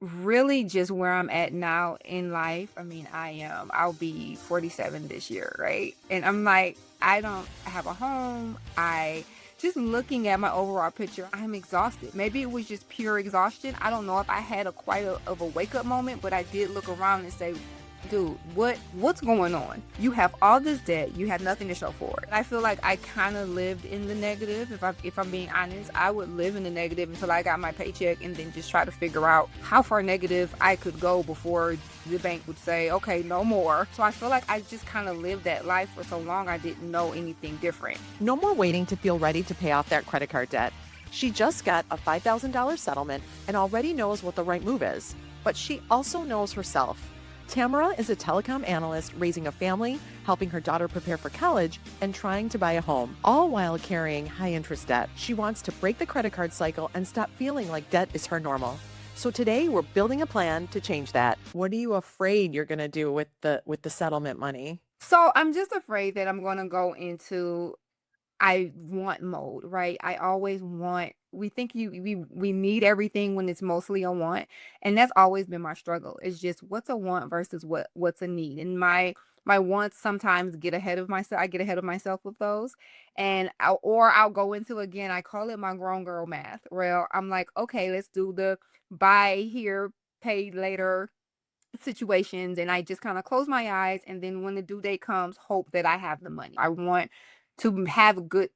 Really just where I'm at now in life. I mean, I'll be 47 this year, right? And I'm like, I don't have a home. I just looking at my overall picture, I'm exhausted. Maybe it was just pure exhaustion. I don't know if I had of a wake up moment, but I did look around and say, dude, what's going on? You have all this debt, you have nothing to show for it. I feel like I kind of lived in the negative. If I'm being honest, I would live in the negative until I got my paycheck and then just try to figure out how far negative I could go before the bank would say, okay, no more. So I feel like I just kind of lived that life for so long I didn't know anything different. No more waiting to feel ready to pay off that credit card debt. She just got a $5,000 settlement and already knows what the right move is. But she also knows herself. Tamara is a telecom analyst raising a family, helping her daughter prepare for college, and trying to buy a home, all while carrying high interest debt. She wants to break the credit card cycle and stop feeling like debt is her normal. So today we're building a plan to change that. What are you afraid you're going to do with the settlement money? So I'm just afraid that I'm going to go into I want mode, right? I always want we think we need everything when it's mostly a want, and that's always been my struggle. It's just what's a want versus what's a need. And my wants sometimes get ahead of myself. I get ahead of myself with those. And I'll go into again, I call it my grown girl math. Where I'm like, okay, let's do the buy here, pay later situations, and I just kind of close my eyes, and then when the due date comes, hope that I have the money. I want to have good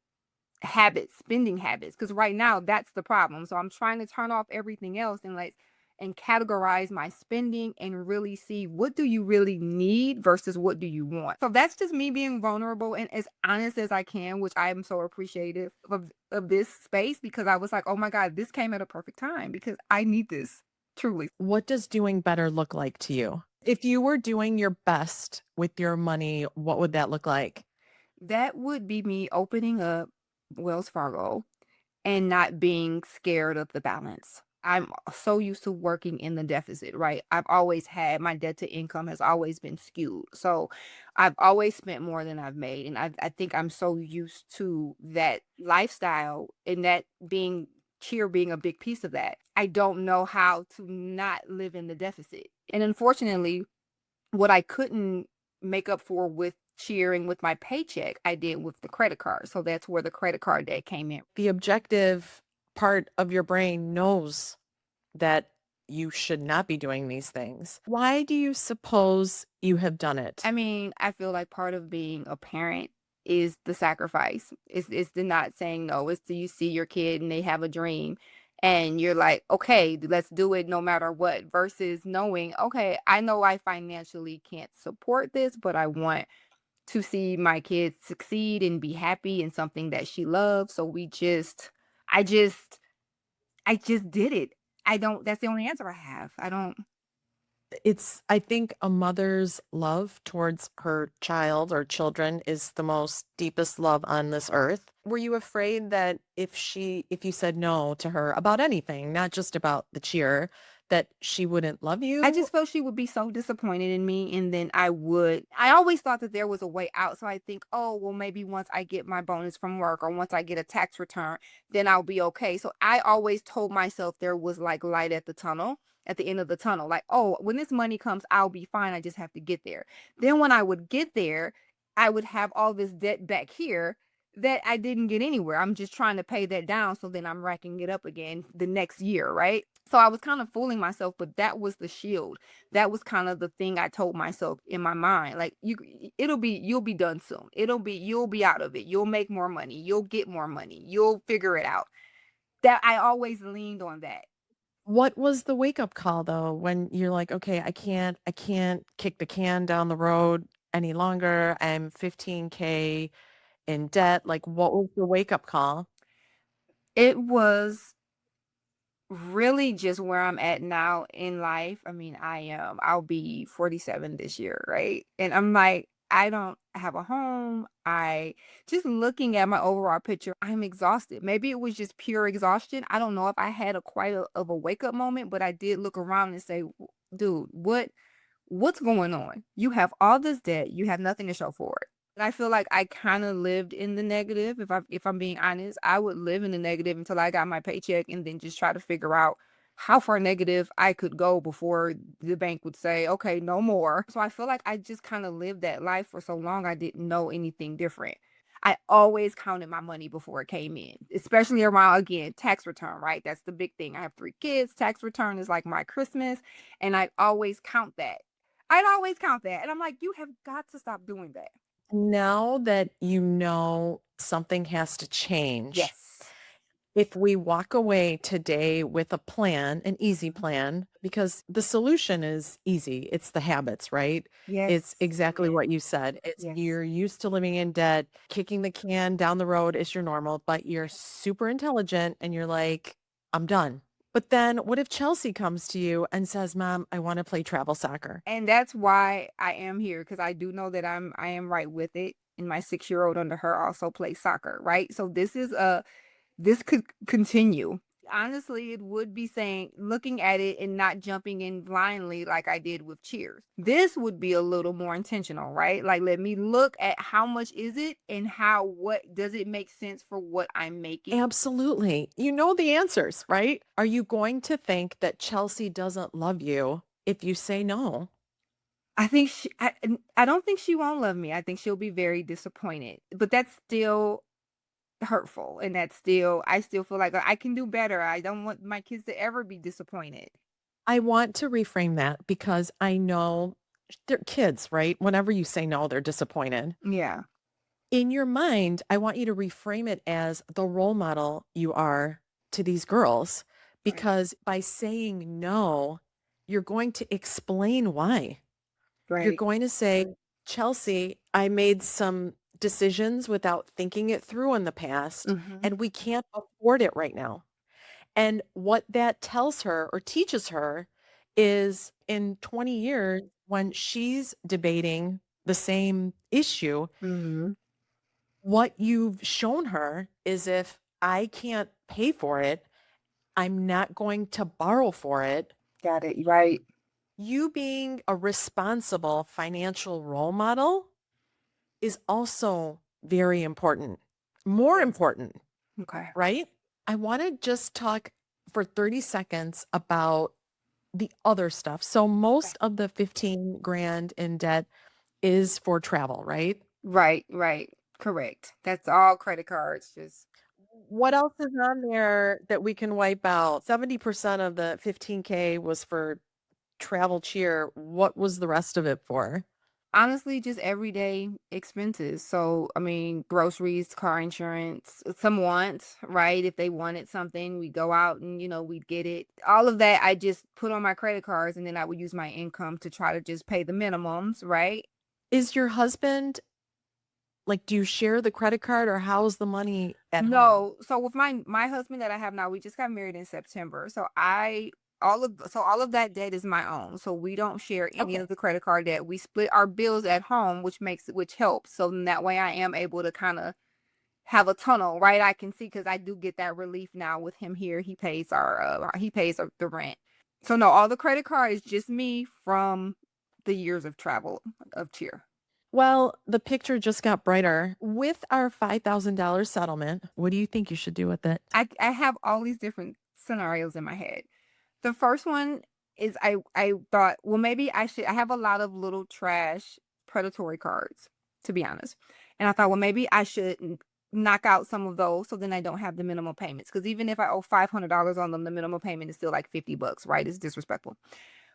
habits, spending habits, because right now that's the problem. So I'm trying to turn off everything else and categorize my spending and really see what do you really need versus what do you want. So that's just me being vulnerable and as honest as I can, which I am so appreciative of this space because I was like, oh my God, this came at a perfect time because I need this truly. What does doing better look like to you? If you were doing your best with your money, what would that look like? That would be me opening up Wells Fargo and not being scared of the balance. I'm so used to working in the deficit, right? I've always had my debt to income has always been skewed. So I've always spent more than I've made. And I think I'm so used to that lifestyle and that being cheer being a big piece of that. I don't know how to not live in the deficit. And unfortunately, what I couldn't make up for with cheering with my paycheck, I did with the credit card. So that's where the credit card debt came in. The objective part of your brain knows that you should not be doing these things. Why do you suppose you have done it? I mean, I feel like part of being a parent is the sacrifice. It's the not saying no. It's the you see your kid and they have a dream and you're like, okay, let's do it no matter what, versus knowing, okay, I know I financially can't support this, but I want to see my kids succeed and be happy in something that she loves. So I just, I just did it. I don't, that's the only answer I have. I don't, It's I think a mother's love towards her child or children is the most deepest love on this earth. Were you afraid that if you said no to her about anything, not just about the cheer, that she wouldn't love I you? just felt she would be so disappointed in me, and then I always thought that there was a way out, so I think, "Oh, well, maybe once I get my bonus from work or once I get a tax return, then I'll be okay." So I always told myself there was, like, light at the tunnel at the end of the tunnel, like, "Oh, when this money comes, I'll be fine, I just have to get there." Then when I would get there, I would have all this debt back here that I didn't get anywhere. I'm just trying to pay that down, so then I'm racking it up again the next year, right? So I was kind of fooling myself, but that was the shield. That was kind of the thing I told myself in my mind. Like you'll be done soon. You'll be out of it. You'll make more money. You'll get more money. You'll figure it out. That I always leaned on that. What was the wake up call though when you're like, "Okay, I can't kick the can down the road any longer. I'm 15K in debt." Like what was the wake up call? It was really just where I'm at now in life. I mean, I'll be 47 this year, right? And I'm like, I don't have a home. I just looking at my overall picture, I'm exhausted. Maybe it was just pure exhaustion. I don't know if I had of a wake up moment, but I did look around and say, dude, what's going on? You have all this debt, you have nothing to show for it." And I feel like I kind of lived in the negative. If I'm being honest, I would live in the negative until I got my paycheck and then just try to figure out how far negative I could go before the bank would say, "Okay, no more." So I feel like I just kinda lived that life for so long, I didn't know anything different. I always counted my money before it came in, especially around, again, tax return, right? That's the big thing. I have 3 kids, tax return is like my Christmas, and I always count that. I'd always count that, and I'm like, "You have got to stop doing that." Now that you know something has to change, Yes. if we walk away today with a plan, an easy Mhm. plan, because the solution is easy, it's the habits, right? It's Yes. exactly what you said. It's Yes. you're used to living in debt, kicking the can down the road is your normal, but you're super intelligent and you're like, I'm done. But then what if Chelsea comes to you and says, Mom, I want to play travel soccer? And that's why I am here, because I do know that I am right with it, and my 6-year-old under her also plays soccer, right? So this could continue. Honestly, it would be saying looking at it and not jumping in blindly like I did with Cheers. This would be a little more intentional, right? Like, let me look at how much is it and how what does it make sense for what I'm making? Absolutely. You know the answers, right? Are you going to think that Chelsea doesn't love you if you say no? I think I don't think she won't love me. I think she'll be very disappointed. But that's still hurtful, and that's still I still feel like I can do better. I don't want my kids to ever be disappointed. I want to reframe that because I know they're kids, right? Whenever you say no, they're disappointed. Yeah. In your mind, I want you to reframe it as the role model you are to these girls, Right. because by saying no, you're going to explain why. You're Right. going to say, Chelsea, I made some decisions without thinking it through in the past, Mhm. and we can't afford it right now. And what that tells her or teaches her is in 20 years, when she's debating the same issue, Mhm. what you've shown her is if I can't pay for it, I'm not going to borrow for it. Got it. Right. You being a responsible financial role model is also very important, more Yes. important, Okay. right? I want to just talk for 30 seconds about the other stuff. So Okay. most of the 15 grand in debt is for travel, right? Right, right. Correct. That's all credit cards, just What else is on there that we can wipe out? 70% of the 15K was for travel cheer. What was the rest of it for? honestly just everyday expenses. So, I mean, groceries, car insurance, some wants, right? If they wanted something, we go out and, we'd get it. All of that I just put on my credit cards, and then I would use my income to try to just pay the minimums, right? Is your husband like, do you share the credit card or how's the money at home? No, so with my husband that I have now, we just got married in September. So all of that debt is my own. So we don't share any Okay. of the credit card debt. We split our bills at home, which helps. So then that way I am able to kind of have a tunnel, right? I can see, because I do get that relief now with him here. He pays the rent. So no, all the credit card is just me from the years of travel of cheer. Well, the picture just got brighter. With our $5,000 settlement, what do you think you should do with it? I have all these different scenarios in my head. The first one is I thought, well, maybe I have a lot of little trash predatory cards, to be honest. And I thought, well, maybe I should knock out some of those so then I don't have the minimum payments. Because even if I owe $500 on them, the minimum payment is still like $50, right? It's disrespectful.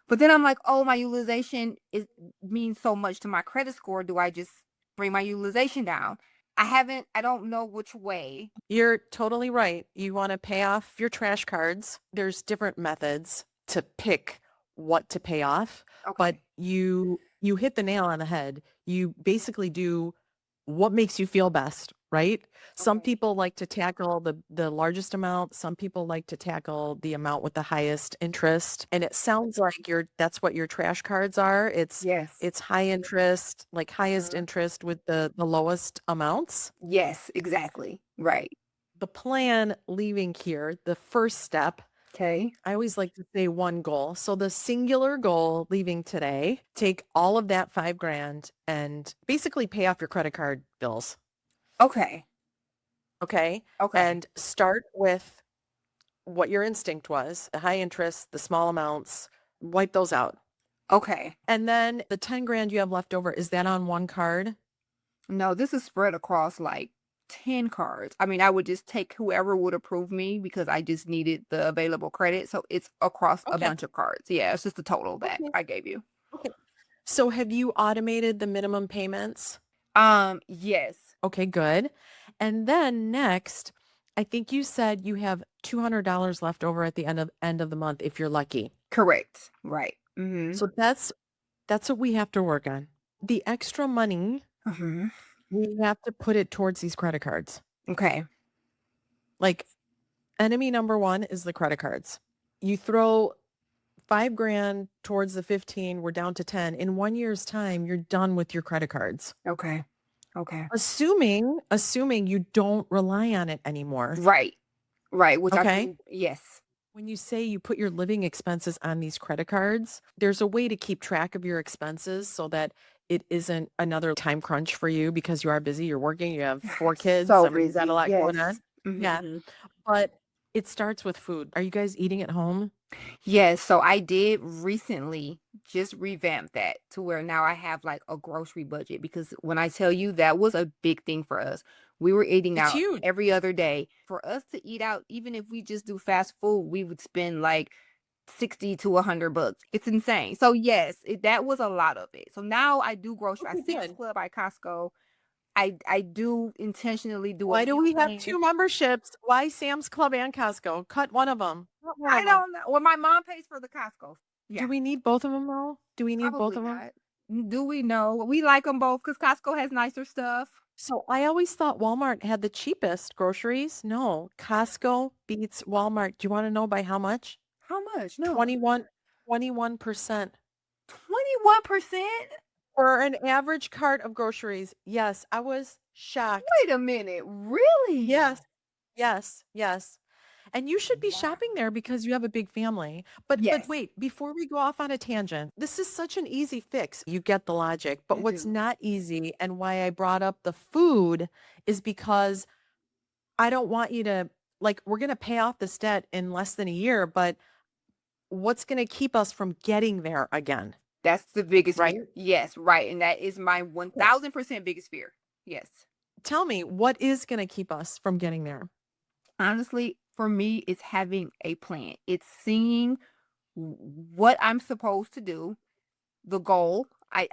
But then I'm like, oh, my utilization is means so much to my credit score. Do I just bring my utilization down? I don't know which way. You're totally right. You want to pay off your trash cards. There's different methods to pick what to pay off, but Okay. you hit the nail on the head. You basically do what makes you feel best, right? Some Okay. people like to tackle the largest amount, some people like to tackle the amount with the highest interest, and it sounds like that's what your trash cards are. Yes. It's high interest, like highest Mhm. interest with the lowest amounts. Yes, exactly. Right. The plan leaving here, the first step, Okay. I always like to say one goal. So the singular goal leaving today, take all of that 5 grand and basically pay off your credit card bills. Okay. Okay. Okay. And start with what your instinct was, the high interest, the small amounts, wipe those out. Okay. And then the 10 grand you have left over, is that on one card? No, this is spread across like 10 cards. I mean, I would just take whoever would approve me because I just needed the available credit. So it's across a Okay. bunch of cards. Yeah, it's just the total that Okay. I gave you. Okay. So have you automated the minimum payments? Yes, Okay, good. And then next, I think you said you have $200 left over at the end of the month if you're lucky. correct. Right. Mm-hmm. So that's what we have to work on. The extra money, Mm-hmm. we have to put it towards these credit cards. Okay. Like enemy number one is the credit cards. You throw 5 grand towards the 15, we're down to 10. In 1 year's time, you're done with your credit cards. Okay. Okay. Assuming you don't rely on it anymore. Right. Right. Which I've Okay. been, yes. When you say you put your living expenses on these credit cards, there's a way to keep track of your expenses so that it isn't another time crunch for you because you are busy, you're working, you have 4 kids. So I mean, you got a busy. lot going Yes. on. Yeah. But it starts with food. Are you guys eating at home? Yes, so I did recently just revamp that to where now I have like a grocery budget because when I tell you that was a big thing for us. We were eating It's out huge. every other day. For us to eat out, even if we just do fast food, we would spend like 60 to 100 bucks. It's insane. So yes, that was a lot of it. So now I do grocery. I Okay, Sam's good. Club, by Costco. I do intentionally do a Why do meal we have plan. 2 memberships? Why Sam's Club and Costco? Cut one of them. Cut one I of them. don't know. Well, my mom pays for the Costco. Do Yeah. we need both of them though? Do we need both Probably of them? not. Do we know? We like them both because Costco has nicer stuff. So I always thought Walmart had the cheapest groceries. No, Costco beats Walmart. Do you want to know by how much? How much? No. 21% 21%? for an average cart of groceries. Yes, I was shocked. Wait a minute. Really? Yes, yes, yes. And you should be shopping Wow. there because you have a big family. But Yes, wait, before we go off on a tangent, this is such an easy fix. You get the logic. But I what's do. not easy and why I brought up the food is because I don't want you to like we're going to pay off this debt in less than a year, but what's going to keep us from getting there again, That's the biggest right? fear. Yes, right. And that is my Yeah. 1000% biggest fear. Yes. Tell me, what is going to keep us from getting there? Honestly, for me, it's having a plan. It's seeing what I'm supposed to do, the goal. I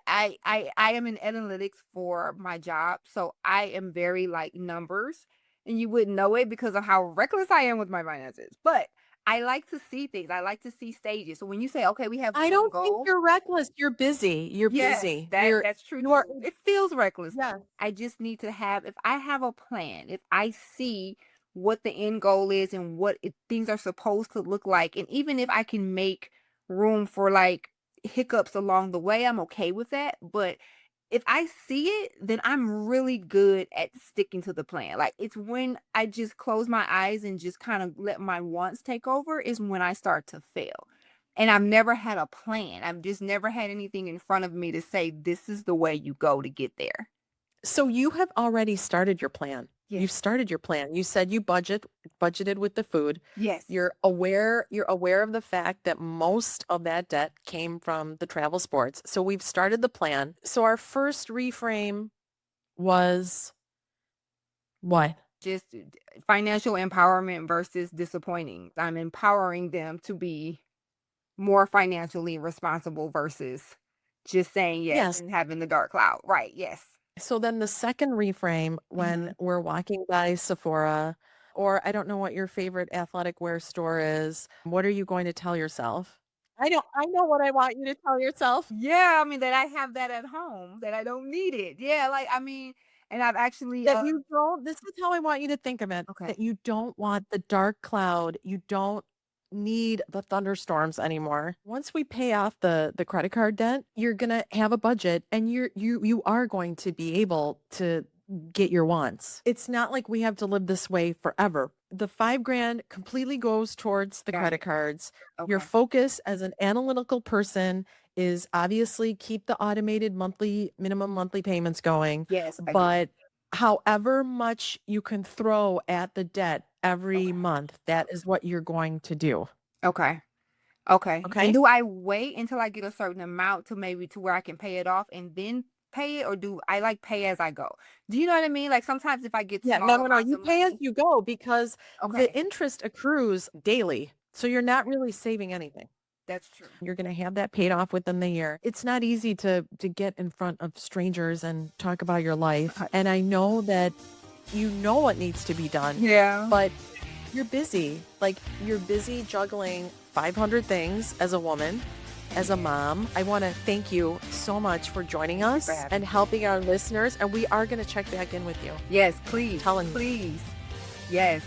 am in analytics for my job, so I am very like numbers, and you wouldn't know it because of how reckless I am with my finances. But I like to see things. I like to see stages. So when you say, "Okay, we have I one don't think goal," you're reckless. You're busy. You're yes, busy. that's true You are too. It feels reckless. yeah. I just need to have if I have a plan, if I see what the end goal is and what things are supposed to look like, and even if I can make room for like hiccups along the way, I'm okay with that. But if I see it, then I'm really good at sticking to the plan. Like it's when I just close my eyes and just kind of let my wants take over is when I start to fail. And I've never had a plan. I've just never had anything in front of me to say, this is the way you go to get there. So you have already started your plan. You've Yes. started your plan. You said you budgeted with the food. Yes. You're aware of the fact that most of that debt came from the travel sports. So we've started the plan. So our first reframe was what? Just financial empowerment versus disappointing. I'm empowering them to be more financially responsible versus just saying yes Yes. and having the dark cloud. Right. Yes. So then the second reframe when Mhm. we're walking by Sephora, or I don't know what your favorite athletic wear store is, what are you going to tell yourself? I know what I want you to tell yourself. Yeah. I mean, that I have that at home, that I don't need it. Yeah. Like, I mean, and I've actually, That you don't this is how I want you to think of it, okay. that you don't want the dark cloud, you don't need the thunderstorms anymore. Once we pay off the credit card debt, you're gonna have a budget and you are going to be able to get your wants. It's not like we have to live this way forever. The 5 grand completely goes towards the Got credit it. cards. Your Okay. focus as an analytical person is obviously keep the automated minimum monthly payments going, Yes, I do. but however much you can throw at the debt every Okay. month. That is what you're going to do. Okay. Okay. And Okay? do I wait until I get a certain amount to maybe to where I can pay it off and then pay it, or do I like pay as I go? Do you know what I mean? Like sometimes if I get Yeah, no, small no, no. amounts You of pay as money. you go because the Okay. interest accrues daily. So you're not really saving anything. That's true. You're going to have that paid off within the year. It's not easy to get in front of strangers and talk about your life. And I know that you know what needs to be done, Yeah. but you're busy. Like you're busy juggling 500 things as a woman, as a Yes. mom. I want to thank you so much for joining Thank you for us having and me. helping our listeners. And we are going to check back in with you. Yes, please. Telling you. Please. Yes.